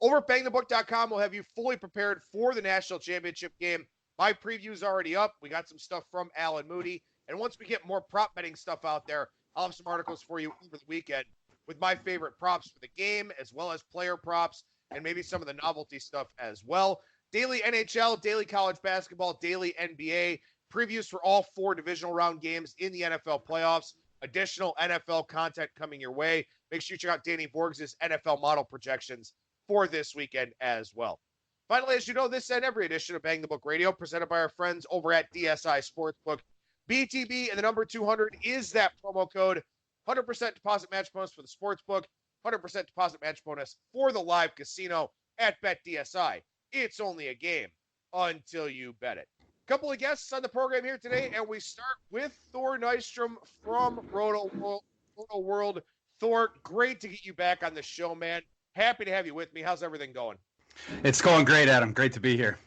Over at BangTheBook.com, we'll have you fully prepared for the national championship game. My preview's already up. We got some stuff from Alan Moody. And once we get more prop betting stuff out there, I'll have some articles for you over the weekend with my favorite props for the game, as well as player props, and maybe some of the novelty stuff as well. Daily NHL, daily college basketball, daily NBA, previews for all 4 divisional round games in the NFL playoffs, additional NFL content coming your way. Make sure you check out Danny Borges' NFL model projections for this weekend as well. Finally, as you know, this and every edition of Bang the Book Radio, presented by our friends over at DSI Sportsbook. BTB and the number 200 is that promo code. 100% deposit match bonus for the sportsbook, 100% deposit match bonus for the live casino at BetDSI. It's only a game until you bet it. A couple of guests on the program here today, and we start with Thor Nystrom from Rotoworld. Thor, great to get you back on the show, man. Happy to have you with me. How's everything going? It's going great, Adam. Great to be here.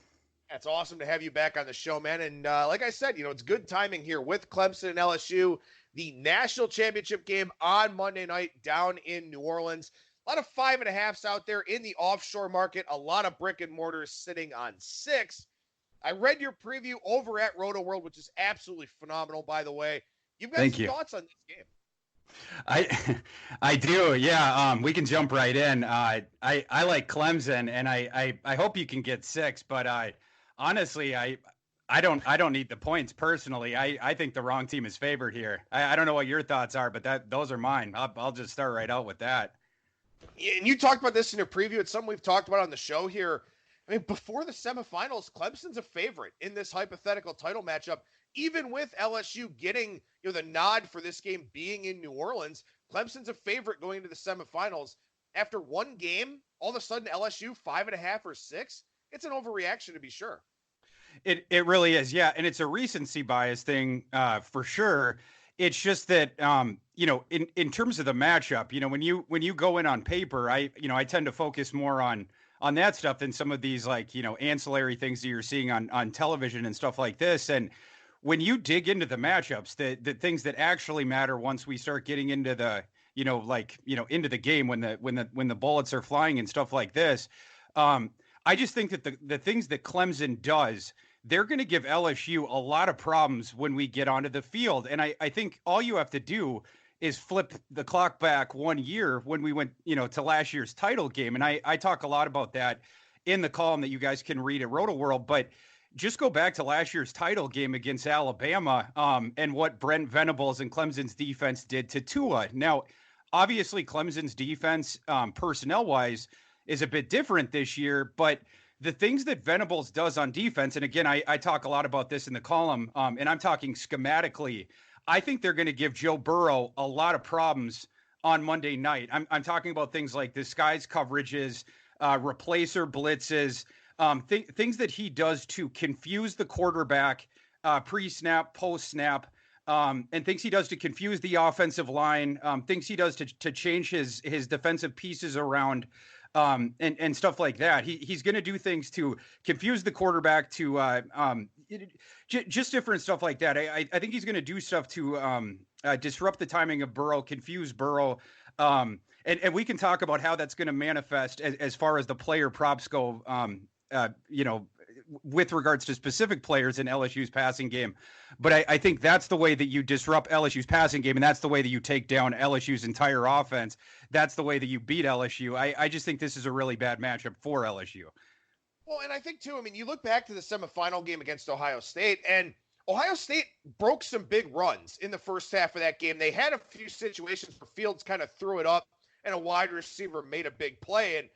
It's awesome to have you back on the show, man. And like I said, it's good timing here with Clemson and LSU, the national championship game on Monday night down in New Orleans. A lot of 5.5s out there in the offshore market, a lot of brick and mortars sitting on 6. I read your preview over at Rotoworld, which is absolutely phenomenal, by the way. You've got some thoughts on this game. I do, yeah. We can jump right in. I like Clemson, and I hope you can get 6, but honestly, I don't need the points personally. I think the wrong team is favored here. I don't know what your thoughts are, but those are mine. I'll just start right out with that. And you talked about this in your preview. It's something we've talked about on the show here. I mean, before the semifinals, Clemson's a favorite in this hypothetical title matchup. Even with LSU getting the nod for this game being in New Orleans, Clemson's a favorite going into the semifinals. After one game, all of a sudden LSU 5.5 or 6. It's an overreaction to be sure. It really is, yeah, and it's a recency bias thing for sure. It's just that in terms of the matchup, when you go in on paper, I tend to focus more on that stuff than some of these ancillary things that you're seeing on television and stuff like this. And when you dig into the matchups, the things that actually matter once we start getting into the into the game when the bullets are flying and stuff like this, I just think that the things that Clemson does, they're going to give LSU a lot of problems when we get onto the field. And I think all you have to do is flip the clock back 1 year when we went, to last year's title game. And I talk a lot about that in the column that you guys can read at Rotoworld, but just go back to last year's title game against Alabama and what Brent Venables and Clemson's defense did to Tua. Now, obviously Clemson's defense personnel-wise is a bit different this year, but the things that Venables does on defense, and again, I talk a lot about this in the column, and I'm talking schematically, I think they're going to give Joe Burrow a lot of problems on Monday night. I'm talking about things like disguise coverages, replacer blitzes, things that he does to confuse the quarterback pre-snap, post-snap, and things he does to confuse the offensive line, things he does to change his defensive pieces around, and stuff like that. He's going to do things to confuse the quarterback, to just different stuff like that. I think he's going to do stuff to disrupt the timing of Burrow, confuse Burrow. And we can talk about how that's going to manifest as far as the player props go, with regards to specific players in LSU's passing game. But I think that's the way that you disrupt LSU's passing game, and that's the way that you take down LSU's entire offense. That's the way that you beat LSU. I just think this is a really bad matchup for LSU. Well, and I think, too, you look back to the semifinal game against Ohio State, and Ohio State broke some big runs in the first half of that game. They had a few situations where Fields kind of threw it up, and a wide receiver made a big play. And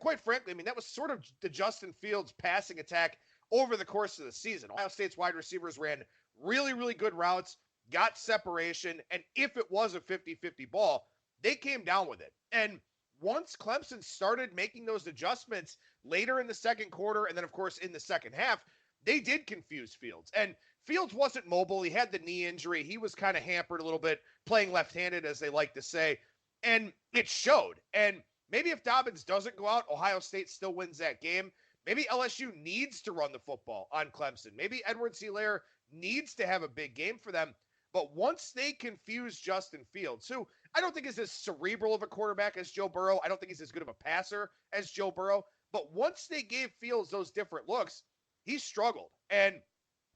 quite frankly, that was sort of the Justin Fields passing attack over the course of the season. Ohio State's wide receivers ran really, really good routes, got separation, and if it was a 50-50 ball, they came down with it. And once Clemson started making those adjustments later in the second quarter, and then, of course, in the second half, they did confuse Fields. And Fields wasn't mobile. He had the knee injury. He was kind of hampered a little bit, playing left-handed, as they like to say. And it showed. And maybe if Dobbins doesn't go out, Ohio State still wins that game. Maybe LSU needs to run the football on Clemson. Maybe Edwards-Helaire needs to have a big game for them. But once they confuse Justin Fields, who I don't think he's as cerebral of a quarterback as Joe Burrow. I don't think he's as good of a passer as Joe Burrow. But once they gave Fields those different looks, he struggled. And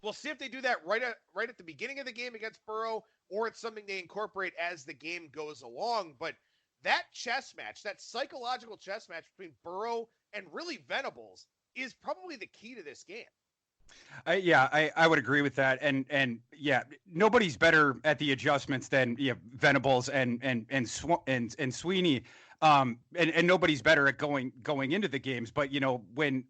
we'll see if they do that right at the beginning of the game against Burrow, or it's something they incorporate as the game goes along. But that chess match, that psychological chess match between Burrow and really Venables, is probably the key to this game. I would agree with that, and yeah, nobody's better at the adjustments than Venables and Sweeney, and nobody's better at going into the games. But when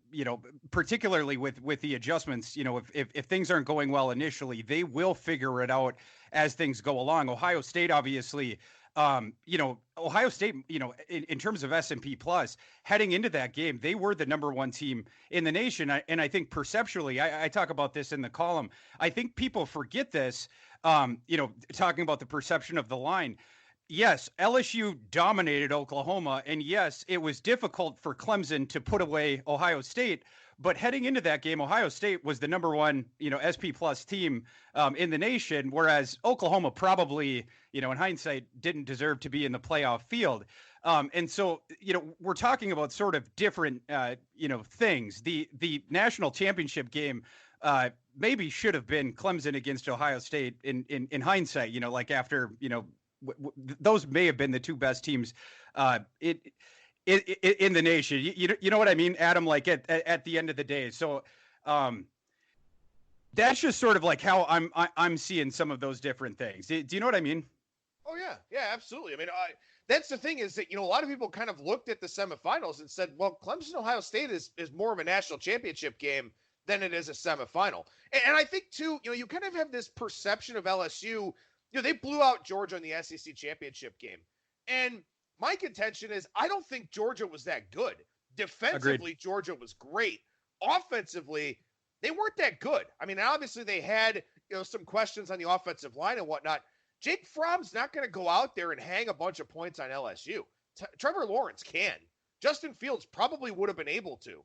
particularly with the adjustments, if things aren't going well initially, they will figure it out as things go along. Ohio State, obviously. Ohio State, in terms of S&P Plus, heading into that game, they were the number one team in the nation. And I think perceptually, I talk about this in the column. I think people forget this, talking about the perception of the line. Yes, LSU dominated Oklahoma, and yes, it was difficult for Clemson to put away Ohio State. But heading into that game, Ohio State was the number one, SP Plus team in the nation, whereas Oklahoma probably, in hindsight, didn't deserve to be in the playoff field. And so, we're talking about sort of different, things. The national championship game maybe should have been Clemson against Ohio State in hindsight, like after, those may have been the two best teams in the nation. You know what I mean, Adam, like at the end of the day. So that's just sort of like how I'm seeing some of those different things. Do you know what I mean? Oh yeah, absolutely. I mean, that's the thing is that, a lot of people kind of looked at the semifinals and said, well, Clemson Ohio State is more of a national championship game than it is a semifinal. And I think too, you kind of have this perception of LSU. They blew out Georgia in the SEC championship game. And my contention is I don't think Georgia was that good. Defensively, Agreed. Georgia was great. Offensively, they weren't that good. I mean, obviously they had, some questions on the offensive line and whatnot. Jake Fromm's not going to go out there and hang a bunch of points on LSU. Trevor Lawrence can. Justin Fields probably would have been able to.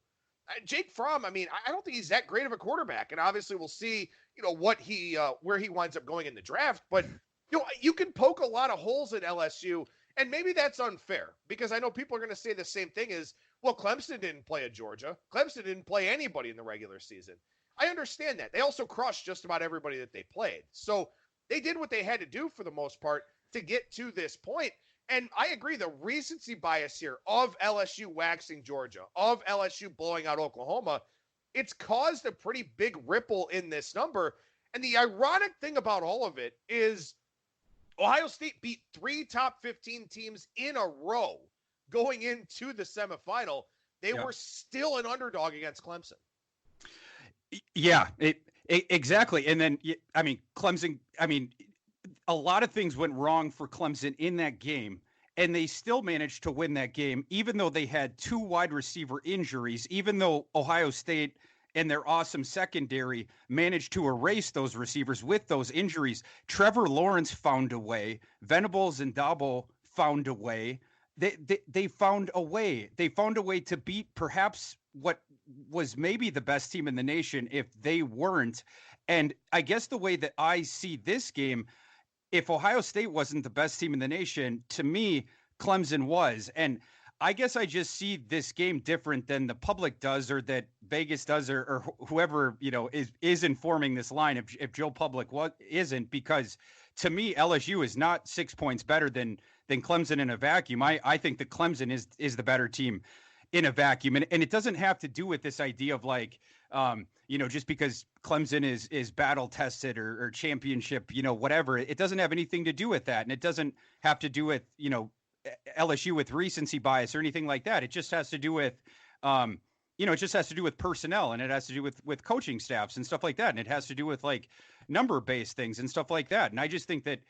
Jake Fromm, I mean, I don't think he's that great of a quarterback. And obviously we'll see, what where he winds up going in the draft. But, you can poke a lot of holes at LSU. And maybe that's unfair because I know people are going to say the same thing is, well, Clemson didn't play at Georgia. Clemson didn't play anybody in the regular season. I understand that. They also crushed just about everybody that they played. So they did what they had to do for the most part to get to this point. And I agree, the recency bias here of LSU waxing Georgia, of LSU blowing out Oklahoma, it's caused a pretty big ripple in this number. And the ironic thing about all of it is Ohio State beat 3 top 15 teams in a row going into the semifinal. They were still an underdog against Clemson. Yeah, exactly. And then, Clemson, a lot of things went wrong for Clemson in that game, and they still managed to win that game, even though they had 2 wide receiver injuries, even though Ohio State and their awesome secondary managed to erase those receivers with those injuries. Trevor Lawrence found a way. Venables and Dabo found a way. They found a way. They found a way to beat perhaps what was maybe the best team in the nation if they weren't. And I guess the way that I see this game, if Ohio State wasn't the best team in the nation, to me, Clemson was. And I guess I just see this game different than the public does, or that Vegas does, or whoever, is informing this line if Joe Public isn't, because to me, LSU is not 6 points better than Clemson in a vacuum. I think that Clemson is the better team in a vacuum. And it doesn't have to do with this idea of like, just because Clemson is battle tested or championship, whatever, it doesn't have anything to do with that. And it doesn't have to do with, LSU with recency bias or anything like that. It just has to do with, it just has to do with personnel, and it has to do with coaching staffs and stuff like that. And it has to do with like number-based things and stuff like that. And I just think that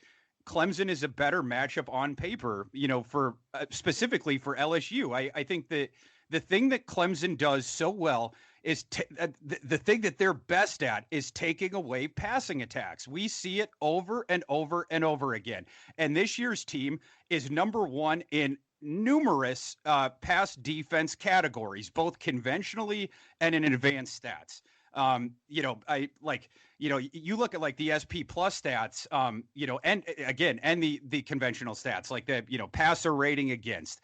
Clemson is a better matchup on paper, for specifically for LSU. I think that the thing that Clemson does so well is the thing that they're best at is taking away passing attacks. We see it over and over and over again. And this year's team is number 1 in numerous pass defense categories, both conventionally and in advanced stats. You look at like the SP plus stats, and the conventional stats, like the passer rating against,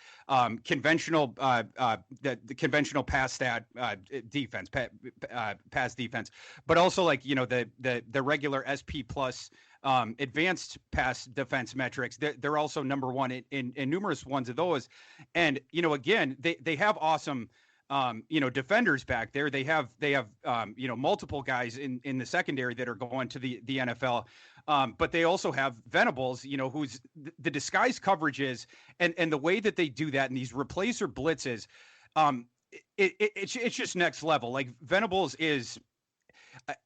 conventional, the conventional pass stat, defense, pass defense, but also like, the regular SP plus, advanced pass defense metrics. They're also number one in numerous ones of those. And, again, they have awesome, defenders back there. They have multiple guys in the secondary that are going to the NFL. But they also have Venables, who's the disguise coverages and the way that they do that in these replacer blitzes. It's just next level. Like Venables is,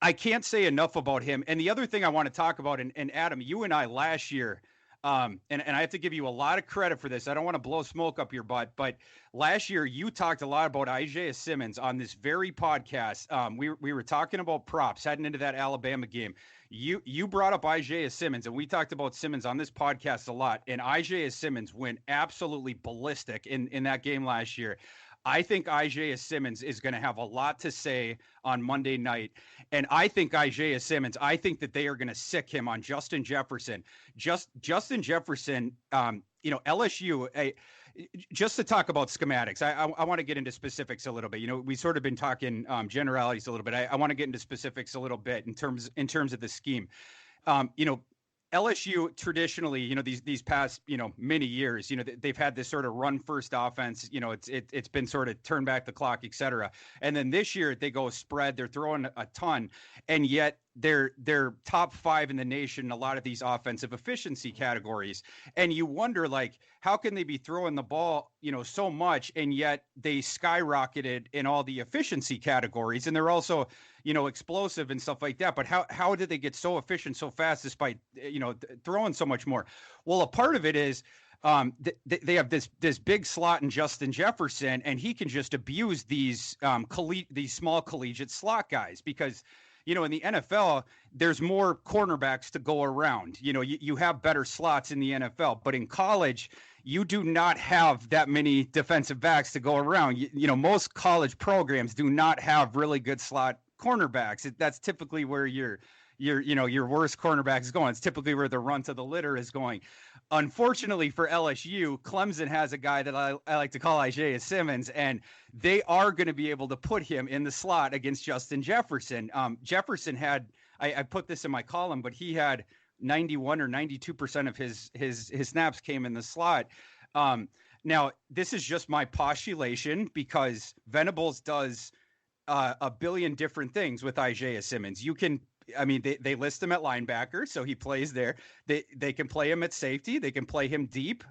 I can't say enough about him. And the other thing I want to talk about, and Adam, you and I last year, and I have to give you a lot of credit for this. I don't want to blow smoke up your butt, but last year you talked a lot about Isaiah Simmons on this very podcast. We were talking about props heading into that Alabama game. You brought up Isaiah Simmons, and we talked about Simmons on this podcast a lot. And Isaiah Simmons went absolutely ballistic in that game last year. I think Isaiah Simmons is going to have a lot to say on Monday night. And I think Isaiah Simmons, I think that they are going to sick him on Justin Jefferson. Justin Jefferson, LSU, just to talk about schematics, I want to get into specifics a little bit. We sort of been talking generalities a little bit. I want to get into specifics a little bit in terms of the scheme. LSU traditionally, these past, many years, they've had this sort of run first offense. It's been sort of turn back the clock, et cetera. And then this year they go spread. They're throwing a ton, and yet they're top 5 in the nation in a lot of these offensive efficiency categories. And you wonder, like, how can they be throwing the ball, so much, and yet they skyrocketed in all the efficiency categories, and they're also, explosive and stuff like that. But how did they get so efficient so fast despite, throwing so much more? Well, a part of it is they have this big slot in Justin Jefferson, and he can just abuse these small collegiate slot guys because, in the NFL, there's more cornerbacks to go around. You have better slots in the NFL, but in college, you do not have that many defensive backs to go around. Most college programs do not have really good slot cornerbacks. That's typically where your worst cornerback is going. It's typically where the run to the litter is going. Unfortunately for LSU, Clemson has a guy that I like to call Isaiah Simmons, and they are going to be able to put him in the slot against Justin Jefferson. Jefferson had, I put this in my column, but he had 91 or 92% of his snaps came in the slot. Now, this is just my postulation because Venables does a billion different things with Isaiah Simmons. They list him at linebacker, so he plays there. They can play him at safety. They can play him deep.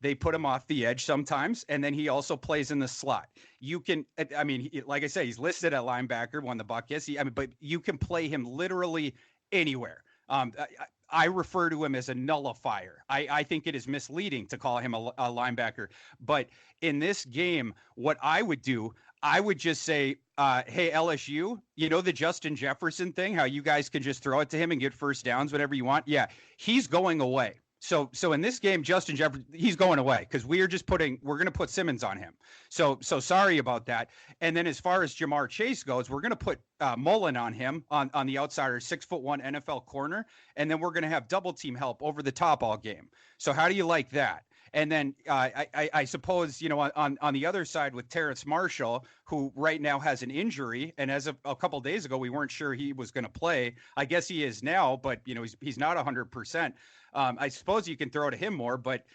They put him off the edge sometimes, and then he also plays in the slot. Like I say, he's listed at linebacker, won the buck. Yes, but you can play him literally anywhere. I refer to him as a nullifier. I think it is misleading to call him a linebacker. But in this game, what I would do, I would just say, hey, LSU, the Justin Jefferson thing, how you guys can just throw it to him and get first downs, whatever you want. Yeah, he's going away. So in this game, Justin Jefferson, he's going away because we're going to put Simmons on him. So sorry about that. And then as far as Jamar Chase goes, we're going to put Mullen on him on the outsider, 6'1" NFL corner. And then we're going to have double team help over the top all game. So how do you like that? And then I suppose, on the other side with Terrence Marshall, who right now has an injury. And as of a couple of days ago, we weren't sure he was going to play. I guess he is now, but, he's not 100%. I suppose you can throw to him more, but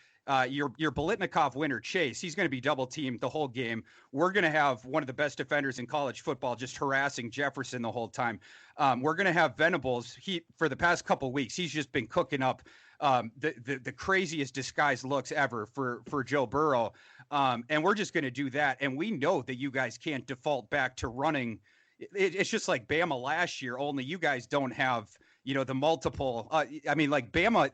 your Biletnikoff winner, Chase, he's going to be double teamed the whole game. We're going to have one of the best defenders in college football just harassing Jefferson the whole time. We're going to have Venables. For the past couple of weeks, he's just been cooking up the craziest disguised looks ever for Joe Burrow. And we're just going to do that. And we know that you guys can't default back to running. It's just like Bama last year, only you guys don't have, the multiple. Like Bama,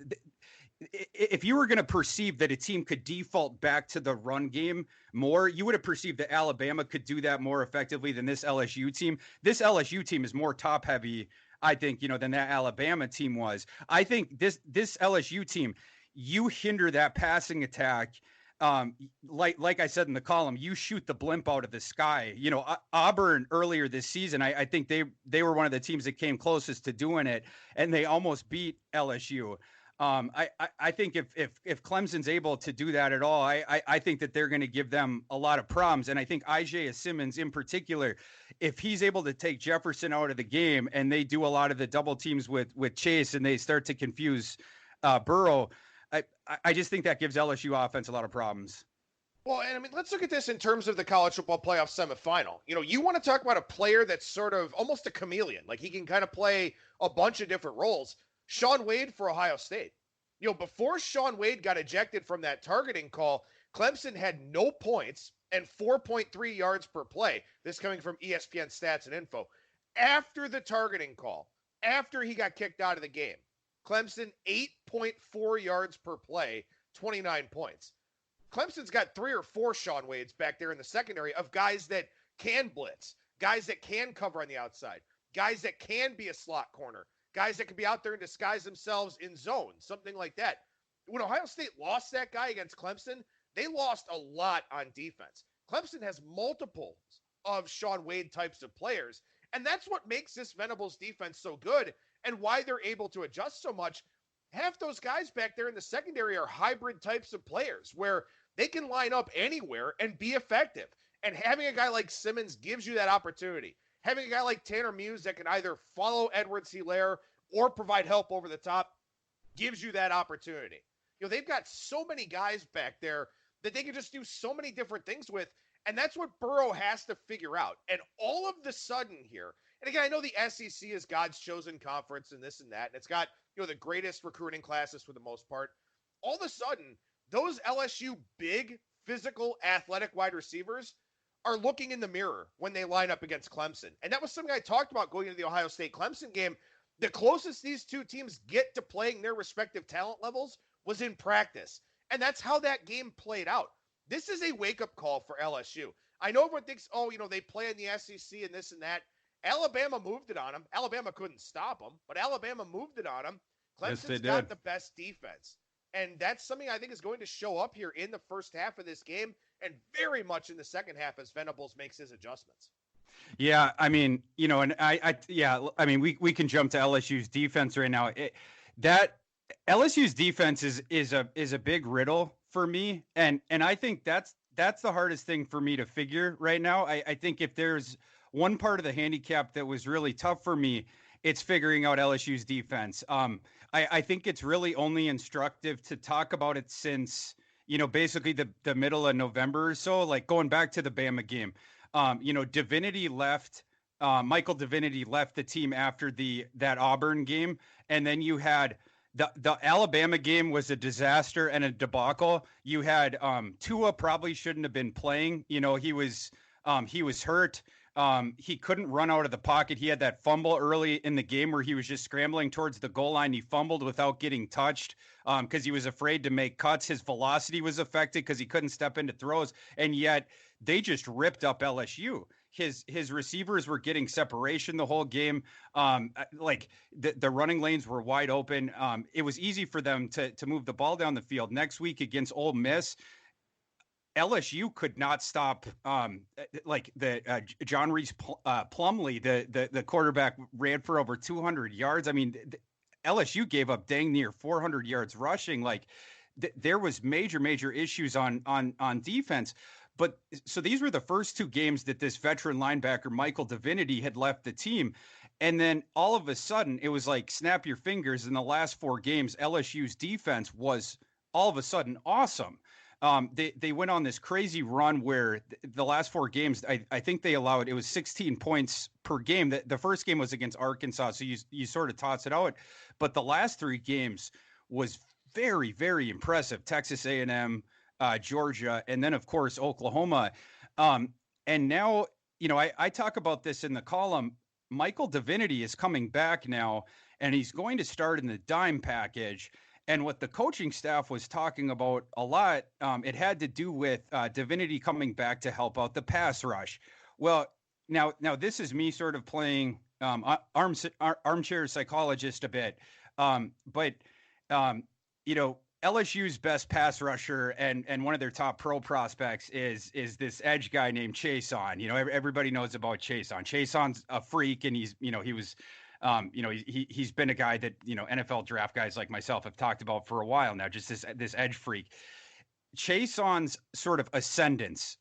if you were going to perceive that a team could default back to the run game more, you would have perceived that Alabama could do that more effectively than this LSU team. This LSU team is more top heavy, I think, than that Alabama team was. I think this LSU team, you hinder that passing attack. like I said in the column, you shoot the blimp out of the sky. Auburn earlier this season, I think they were one of the teams that came closest to doing it, and they almost beat LSU. I think if Clemson's able to do that at all, I think that they're going to give them a lot of problems. And I think Isaiah Simmons in particular, if he's able to take Jefferson out of the game and they do a lot of the double teams with Chase and they start to confuse Burrow, I just think that gives LSU offense a lot of problems. Well, and I mean, let's look at this in terms of the college football playoff semifinal. You want to talk about a player that's sort of almost a chameleon. Like he can kind of play a bunch of different roles. Shaun Wade for Ohio State. Before Shaun Wade got ejected from that targeting call, Clemson had no points and 4.3 yards per play. This coming from ESPN Stats and Info. After the targeting call, after he got kicked out of the game, Clemson 8.4 yards per play, 29 points. Clemson's got 3 or 4 Shaun Wades back there in the secondary of guys that can blitz, guys that can cover on the outside, guys that can be a slot corner, guys that can be out there and disguise themselves in zone, something like that. When Ohio State lost that guy against Clemson, they lost a lot on defense. Clemson has multiples of Shaun Wade types of players, and that's what makes this Venables defense so good and why they're able to adjust so much. Half those guys back there in the secondary are hybrid types of players where they can line up anywhere and be effective. And having a guy like Simmons gives you that opportunity. Having a guy like Tanner Muse that can either follow Edwards-Helaire or provide help over the top gives you that opportunity. They've got so many guys back there that they can just do so many different things with, and that's what Burrow has to figure out. And all of the sudden here, and again, I know the SEC is God's chosen conference and this and that, and it's got the greatest recruiting classes for the most part. All of a sudden, those LSU big, physical, athletic wide receivers are looking in the mirror when they line up against Clemson. And that was something I talked about going into the Ohio State-Clemson game. The closest these two teams get to playing their respective talent levels was in practice. And that's how that game played out. This is a wake-up call for LSU. I know everyone thinks, they play in the SEC and this and that. Alabama moved it on them. Alabama couldn't stop them, but Alabama moved it on them. Clemson's got the best defense. And that's something I think is going to show up here in the first half of this game and very much in the second half as Venables makes his adjustments. Yeah, I mean, and we can jump to LSU's defense right now. That LSU's defense is a big riddle for me, and I think that's the hardest thing for me to figure right now. I think if there's one part of the handicap that was really tough for me, it's figuring out LSU's defense. I think it's really only instructive to talk about it since, basically the middle of November or so, like going back to the Bama game. Divinity left, Michael Divinity left the team after that Auburn game. And then you had the Alabama game was a disaster and a debacle. You had Tua probably shouldn't have been playing. He was hurt. He couldn't run out of the pocket. He had that fumble early in the game where he was just scrambling towards the goal line. He fumbled without getting touched because he was afraid to make cuts. His velocity was affected because he couldn't step into throws. And yet they just ripped up LSU. His receivers were getting separation the whole game. Like the running lanes were wide open. It was easy for them to move the ball down the field. Next week against Ole Miss, LSU could not stop John Reese Plumlee, the quarterback, ran for over 200 yards. I mean, LSU gave up dang near 400 yards rushing. Like there was major issues on defense. But so these were the first 2 games that this veteran linebacker, Michael Divinity, had left the team. And then all of a sudden it was like, snap your fingers. In the last 4 games, LSU's defense was all of a sudden awesome. They went on this crazy run where the last 4 games, I think they allowed, it was 16 points per game. The first game was against Arkansas, so you sort of toss it out. But the last 3 games was very, very impressive. Texas A&M, Georgia, and then, of course, Oklahoma. And now, I talk about this in the column. Michael Divinity is coming back now, and he's going to start in the dime package. And what the coaching staff was talking about a lot, it had to do with Divinity coming back to help out the pass rush. Well, now this is me sort of playing armchair psychologist a bit. But LSU's best pass rusher and one of their top pro prospects is this edge guy named Chason. You know, everybody knows about Chason. Chason's a freak, and he's, you know, he was, you know, he's been a guy that, you know, NFL draft guys like myself have talked about for a while now. Just this edge freak. Chason's sort of ascendance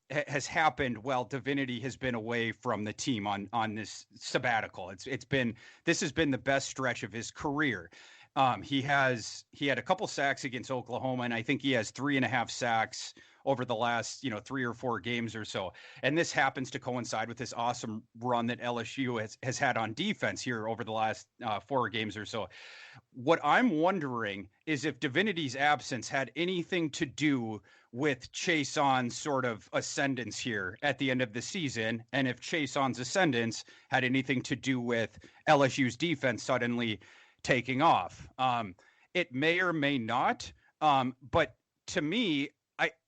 has happened while Divinity has been away from the team on this sabbatical. This has been the best stretch of his career. He had a couple sacks against Oklahoma, and I think he has 3.5 sacks over the last, you know, 3 or 4 games or so. And this happens to coincide with this awesome run that LSU has had on defense here over the last 4 games or so. What I'm wondering is if Divinity's absence had anything to do with Chason's sort of ascendance here at the end of the season, and if Chason's ascendance had anything to do with LSU's defense suddenly taking off. It may or may not, but to me,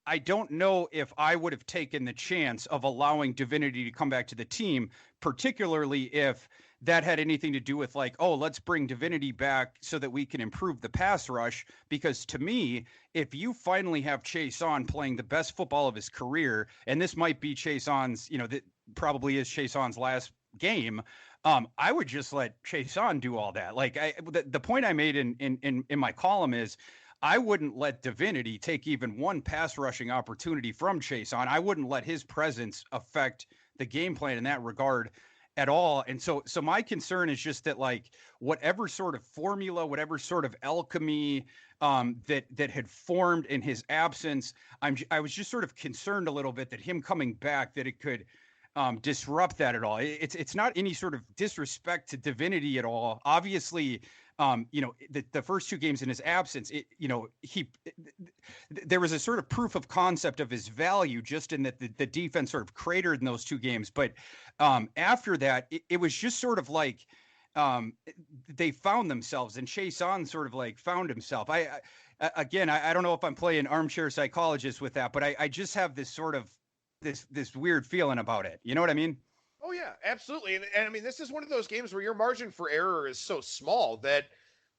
I don't know if I would have taken the chance of allowing Divinity to come back to the team, particularly if that had anything to do with like, oh, let's bring Divinity back so that we can improve the pass rush. Because to me, if you finally have Chason playing the best football of his career, and this might be Chason's, you know, that probably is Chason's last game, I would just let Chason do all that. Like the point I made in my column is I wouldn't let Divinity take even one pass rushing opportunity from Chason. I wouldn't let his presence affect the game plan in that regard at all. And so my concern is just that, like, whatever sort of formula, whatever sort of alchemy that had formed in his absence, I was just sort of concerned a little bit that him coming back, that it could disrupt that at all. It's not any sort of disrespect to Divinity at all. Obviously, you know, the first 2 games in his absence, there was a sort of proof of concept of his value just in that the defense sort of cratered in those 2 games. But after that, it was just sort of like they found themselves, and Chason sort of like found himself. I don't know if I'm playing armchair psychologist with that, but I just have this sort of this weird feeling about it. You know what I mean? Oh yeah, absolutely. And I mean, this is one of those games where your margin for error is so small that,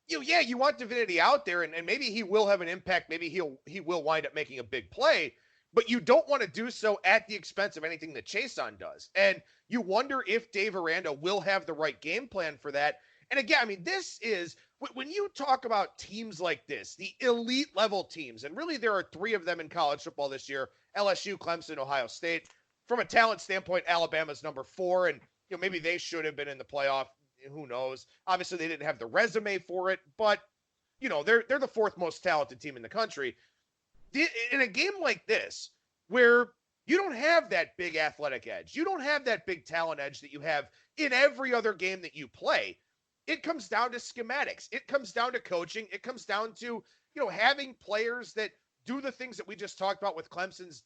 you know, yeah, you want Divinity out there, and maybe he will have an impact. Maybe he will wind up making a big play, but you don't want to do so at the expense of anything that Chason does. And you wonder if Dave Aranda will have the right game plan for that. And again, I mean, this is, when you talk about teams like this, the elite level teams, and really there are 3 of them in college football this year: LSU, Clemson, Ohio State. From a talent standpoint, Alabama's number 4, and you know, maybe they should have been in the playoff. Who knows? Obviously, they didn't have the resume for it, but you know, they're the 4th most talented team in the country. In a game like this, where you don't have that big athletic edge, you don't have that big talent edge that you have in every other game that you play, it comes down to schematics. It comes down to coaching. It comes down to, you know, having players that do the things that we just talked about with Clemson's,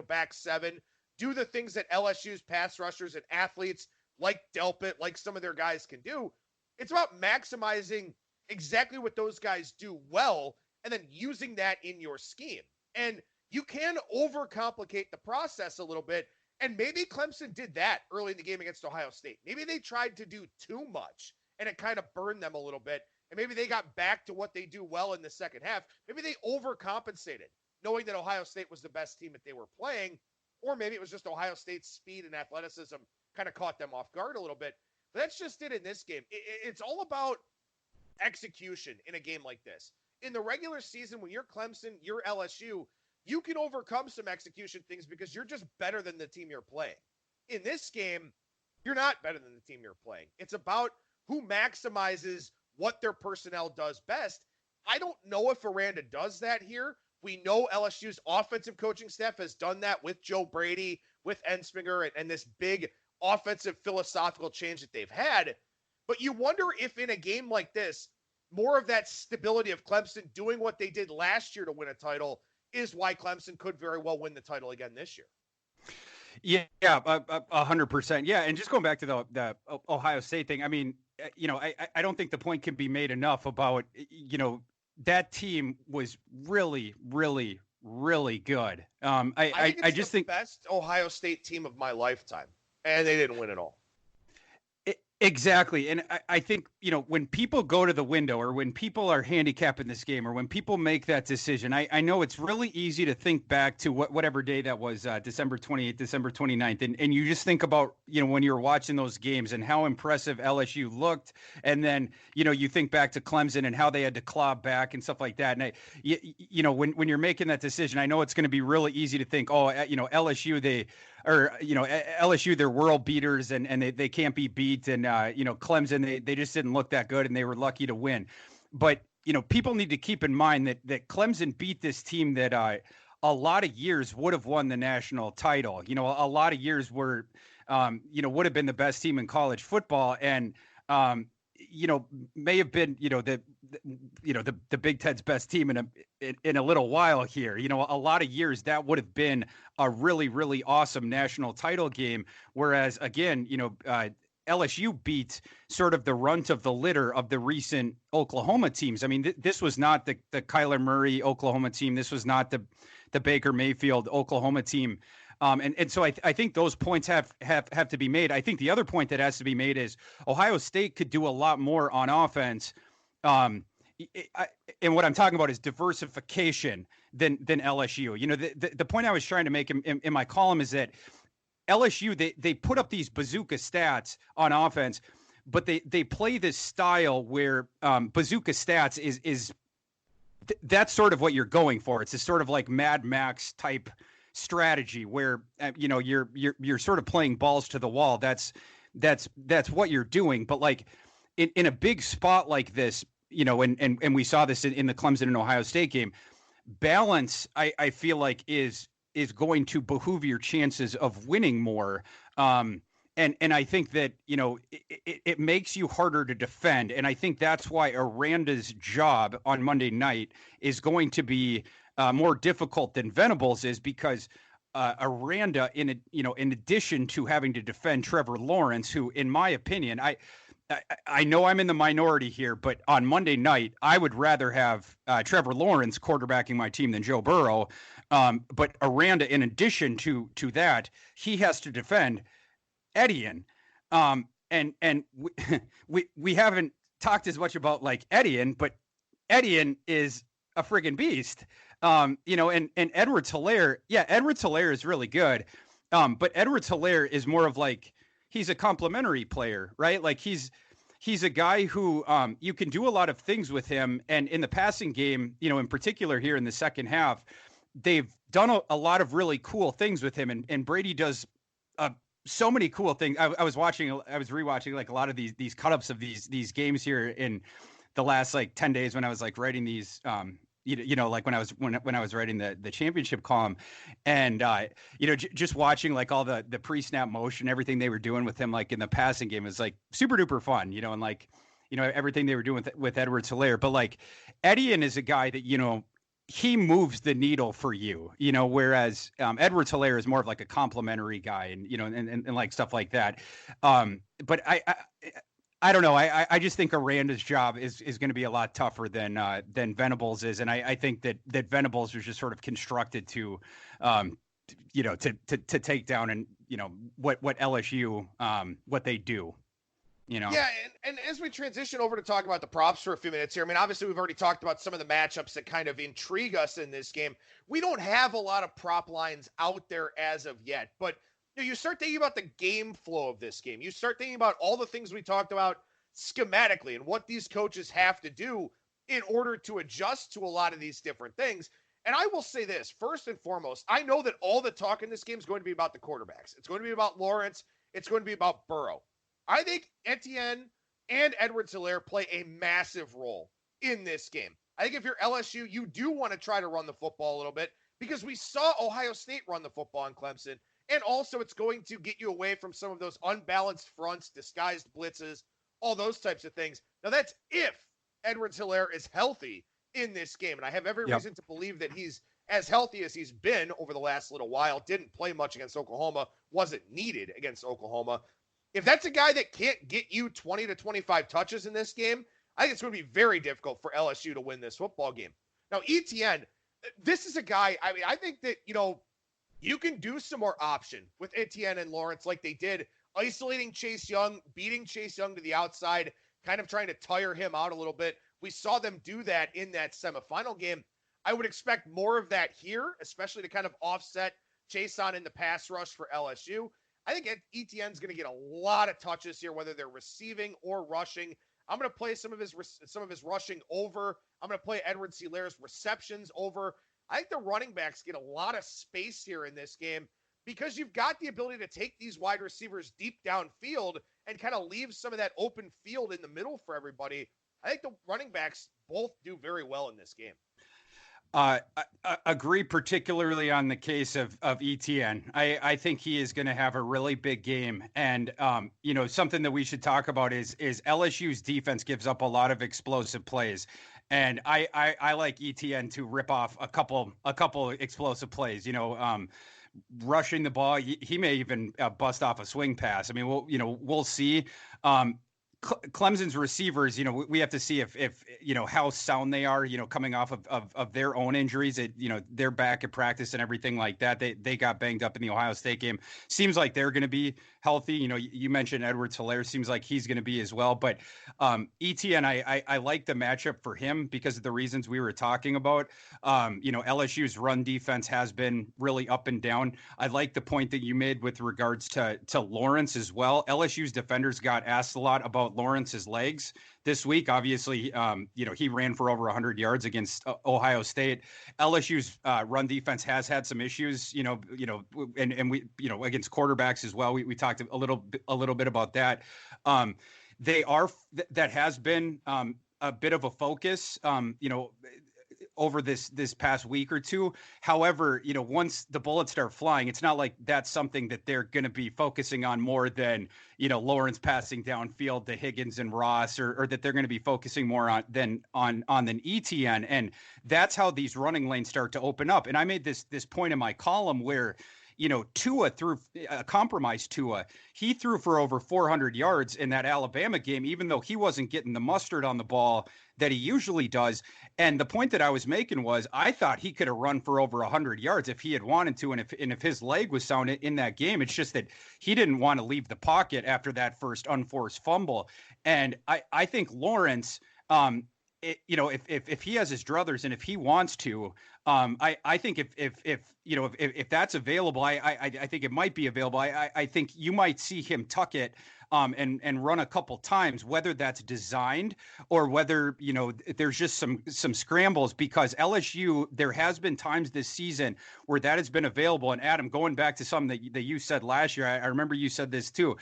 back 7. Do the things that LSU's pass rushers and athletes like Delpit, like some of their guys can do. It's about maximizing exactly what those guys do well and then using that in your scheme. And you can overcomplicate the process a little bit. And maybe Clemson did that early in the game against Ohio State. Maybe they tried to do too much and it kind of burned them a little bit. And maybe they got back to what they do well in the second half. Maybe they overcompensated, knowing that Ohio State was the best team that they were playing. Or maybe it was just Ohio State's speed and athleticism kind of caught them off guard a little bit. But that's just it in this game. It's all about execution in a game like this. In the regular season, when you're Clemson, you're LSU, you can overcome some execution things because you're just better than the team you're playing. In this game, you're not better than the team you're playing. It's about who maximizes what their personnel does best. I don't know if Aranda does that here. We know LSU's offensive coaching staff has done that with Joe Brady, with Ensminger, and this big offensive philosophical change that they've had. But you wonder if in a game like this, more of that stability of Clemson doing what they did last year to win a title is why Clemson could very well win the title again this year. Yeah, 100%. Yeah, and just going back to the Ohio State thing, I mean, you know, I don't think the point can be made enough about, you know, that team was really, really, really good. I just think best Ohio State team of my lifetime, and they didn't win it all. Exactly. And I think, when people go to the window or when people are handicapping this game or when people make that decision, I know it's really easy to think back to whatever day that was, December 28th, December 29th. And you just think about, when you're watching those games and how impressive LSU looked. And then, you think back to Clemson and how they had to claw back and stuff like that. And, when you're making that decision, I know it's going to be really easy to think, LSU, LSU, they're world beaters and they can't be beat. And, Clemson, they just didn't look that good and they were lucky to win. But, people need to keep in mind that Clemson beat this team that a lot of years would have won the national title. A lot of years would have been the best team in college football. And, may have been, the Big Ten's best team in a little while here. A lot of years that would have been a really, really awesome national title game. Whereas, again, LSU beat sort of the runt of the litter of the recent Oklahoma teams. I mean, this was not the Kyler Murray Oklahoma team. This was not the Baker Mayfield Oklahoma team. And so I think those points have to be made. I think the other point that has to be made is Ohio State could do a lot more on offense. And what I'm talking about is diversification than LSU. The point I was trying to make in my column is that LSU, they put up these bazooka stats on offense, but they play this style where bazooka stats is that's sort of what you're going for. It's a sort of like Mad Max type strategy where you're sort of playing balls to the wall. That's what you're doing. But like in a big spot like this, and we saw this in the Clemson and Ohio State game, balance I feel like is going to behoove your chances of winning more. And I think that, it makes you harder to defend. And I think that's why Aranda's job on Monday night is going to be more difficult than Venables is, because Aranda, in addition to having to defend Trevor Lawrence, who, in my opinion, I know I'm in the minority here, but on Monday night, I would rather have Trevor Lawrence quarterbacking my team than Joe Burrow. But Aranda, in addition to that, he has to defend Etienne. And we haven't talked as much about like Etienne, but Etienne is a friggin' beast. And Edwards-Helaire, Edwards-Helaire is really good. But Edwards-Helaire is more of like, he's a complementary player, right? Like he's a guy who you can do a lot of things with him. And in the passing game, in particular here in the second half, they've done a lot of really cool things with him. And Brady does so many cool things. I was rewatching like a lot of these cut-ups of these games here in the last like 10 days when I was like writing these like when I was writing the championship column, and just watching like all the pre-snap motion, everything they were doing with him like in the passing game was like super duper fun, and like everything they were doing with Edwards-Helaire. But like Etienne is a guy that he moves the needle for you, whereas Edwards-Helaire is more of like a complimentary guy and and like stuff like that. But I don't know. I just think Aranda's job is going to be a lot tougher than Venables is, and I think that Venables was just sort of constructed to take down and what LSU what they do. Yeah, and as we transition over to talk about the props for a few minutes here, I mean, obviously we've already talked about some of the matchups that kind of intrigue us in this game. We don't have a lot of prop lines out there as of yet, but you start thinking about the game flow of this game. You start thinking about all the things we talked about schematically and what these coaches have to do in order to adjust to a lot of these different things. And I will say this, first and foremost, I know that all the talk in this game is going to be about the quarterbacks. It's going to be about Lawrence. It's going to be about Burrow. I think Etienne and Edwards-Helaire play a massive role in this game. I think if you're LSU, you do want to try to run the football a little bit because we saw Ohio State run the football in Clemson. And also it's going to get you away from some of those unbalanced fronts, disguised blitzes, all those types of things. Now that's if Edwards-Helaire is healthy in this game. And I have every reason to believe that he's as healthy as he's been over the last little while. Didn't play much against Oklahoma. Wasn't needed against Oklahoma. If that's a guy that can't get you 20 to 25 touches in this game, I think it's going to be very difficult for LSU to win this football game. Now, Etienne, this is a guy, I think that, you can do some more option with Etienne and Lawrence like they did isolating Chase Young, beating Chase Young to the outside, kind of trying to tire him out a little bit. We saw them do that in that semifinal game. I would expect more of that here, especially to kind of offset Chason in the pass rush for LSU. I think Etienne's going to get a lot of touches here, whether they're receiving or rushing. I'm going to play some of his rushing over. I'm going to play Edward Celaire's receptions over. I think the running backs get a lot of space here in this game because you've got the ability to take these wide receivers deep downfield and kind of leave some of that open field in the middle for everybody. I think the running backs both do very well in this game. I agree, particularly on the case of Etienne. I think he is going to have a really big game. And, something that we should talk about is LSU's defense gives up a lot of explosive plays. And I like Etienne to rip off a couple explosive plays, rushing the ball. He may even bust off a swing pass. I mean, we'll see. Clemson's receivers, we have to see if how sound they are, coming off of their own injuries. They're back at practice and everything like that. They got banged up in the Ohio State game. Seems like they're going to be healthy. You mentioned Edward Celaire. Seems like he's going to be as well. But Etienne, I like the matchup for him because of the reasons we were talking about. LSU's run defense has been really up and down. I like the point that you made with regards to Lawrence as well. LSU's defenders got asked a lot about Lawrence's legs this week. Obviously, he ran for over 100 yards against Ohio State. LSU's run defense has had some issues, and we, against quarterbacks as well. We talked a little bit about that. That has been a bit of a focus, over this past week or two. However, once the bullets start flying, it's not like that's something that they're going to be focusing on more than, Lawrence passing downfield to Higgins and Ross, or that they're going to be focusing more on than Etienne. And that's how these running lanes start to open up. And I made this point in my column where, Tua threw compromised Tua. He threw for over 400 yards in that Alabama game, even though he wasn't getting the mustard on the ball that he usually does. And the point that I was making was I thought he could have run for over 100 yards if he had wanted to. And if his leg was sound in that game, it's just that he didn't want to leave the pocket after that first unforced fumble. And I think Lawrence, if he has his druthers and if he wants to, I think if that's available, I think it might be available. I think you might see him tuck it and run a couple times, whether that's designed or whether, there's just some scrambles, because LSU, there has been times this season where that has been available. And Adam, going back to something that you said last year, I remember you said this too.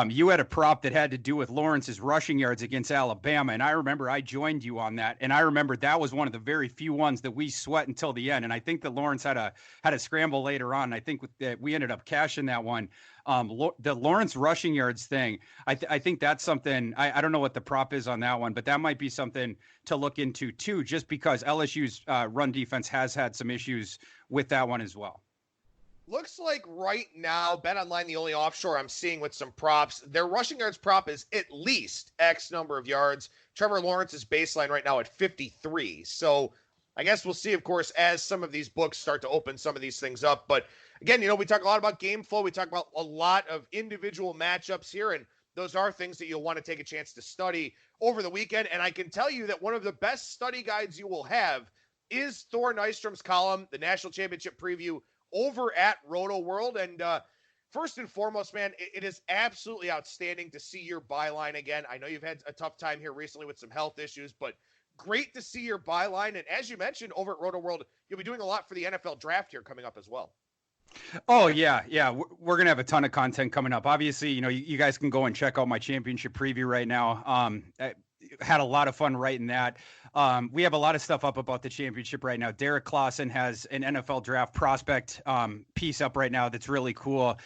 You had a prop that had to do with Lawrence's rushing yards against Alabama. And I remember I joined you on that. And I remember that was one of the very few ones that we sweat until the end. And I think that Lawrence had a scramble later on. I think that we ended up cashing that one. The Lawrence rushing yards thing, I think that's something, I don't know what the prop is on that one, but that might be something to look into too, just because LSU's run defense has had some issues with that one as well. Looks like right now, BetOnline, the only offshore I'm seeing with some props, their rushing yards prop is at least X number of yards. Trevor Lawrence's baseline right now at 53. So I guess we'll see, of course, as some of these books start to open some of these things up. But again, we talk a lot about game flow. We talk about a lot of individual matchups here, and those are things that you'll want to take a chance to study over the weekend. And I can tell you that one of the best study guides you will have is Thor Nystrom's column, the National Championship Preview, over at Rotoworld. And first and foremost, man, it is absolutely outstanding to see your byline again. I know you've had a tough time here recently with some health issues, but great to see your byline. And as you mentioned, over at Rotoworld, you'll be doing a lot for the NFL draft here coming up as well. Oh, yeah. We're going to have a ton of content coming up. Obviously, you guys can go and check out my championship preview right now. I had a lot of fun writing that. We have a lot of stuff up about the championship right now. Derek Clausen has an NFL draft prospect piece up right now that's really cool.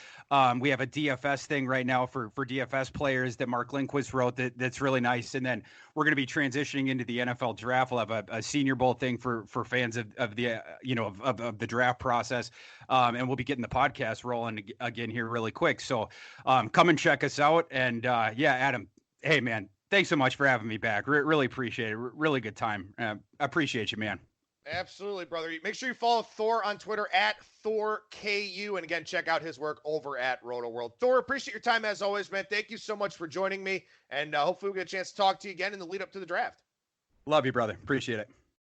We have a DFS thing right now for DFS players that Mark Lindquist wrote that's really nice. And then we're going to be transitioning into the NFL draft. We'll have a Senior Bowl thing for fans of the draft process. And we'll be getting the podcast rolling again here really quick. So come and check us out. And Adam, hey, man, thanks so much for having me back. Really appreciate it. Really good time. I appreciate you, man. Absolutely, brother. Make sure you follow Thor on Twitter at ThorKU. And again, check out his work over at Rotoworld. Thor, appreciate your time as always, man. Thank you so much for joining me. And hopefully we'll get a chance to talk to you again in the lead up to the draft. Love you, brother. Appreciate it.